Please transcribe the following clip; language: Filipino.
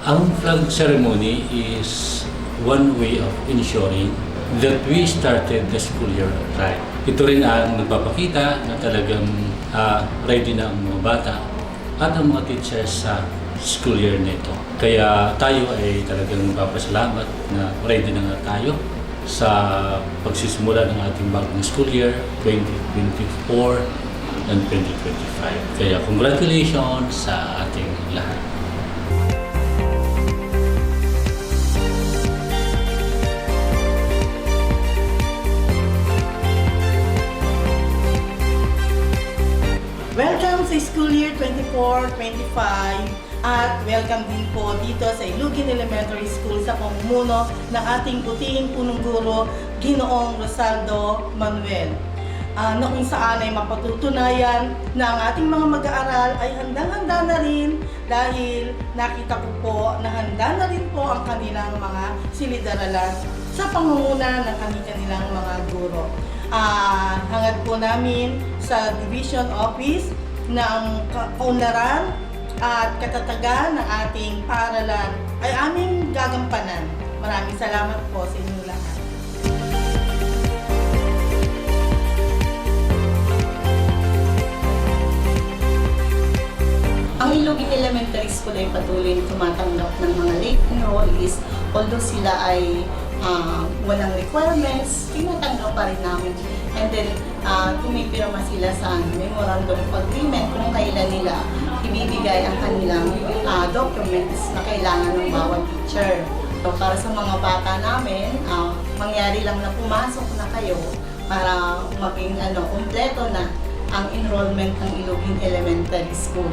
Ang flag ceremony is one way of ensuring that we started the school year right. Ito rin ang nagpapakita na talagang ready na ang mga bata at ang mga teachers sa school year nito. Kaya tayo ay talagang magpapasalamat na ready na nga tayo sa pagsisimula ng ating bagong school year 2024 and 2025. Kaya congratulations sa ating lahat. Welcome sa School Year 24-25 at welcome din po dito sa Ilugin Elementary School sa pamumuno ng ating butihing punong guro, Ginoong Rosaldo Manuel. Na kung saan ay mapatutunayan na ang ating mga mag-aaral ay handang-handa na rin dahil nakita ko po na handa na rin po ang kanilang mga silid-aralan sa pangunguna ng kanilang mga guro. Hangad po namin sa Division Office na ang kaunlaran at katatagan ng ating paaralan ay aming gagampanan. Maraming salamat po sa inyong lahat. Ang Ilugin Elementary School ay patuloy tumatanggap ng mga late enrollees, although sila ay walang requirements, tinatanggap pa rin namin. And then, tumipirma sila sa memorandum of agreement kung kailan nila ibibigay ang kanilang documents na kailangan ng bawat teacher. So, para sa mga bata namin, mangyari lang na pumasok na kayo para maging kumpleto na ang enrollment ng Ilugin Elementary School.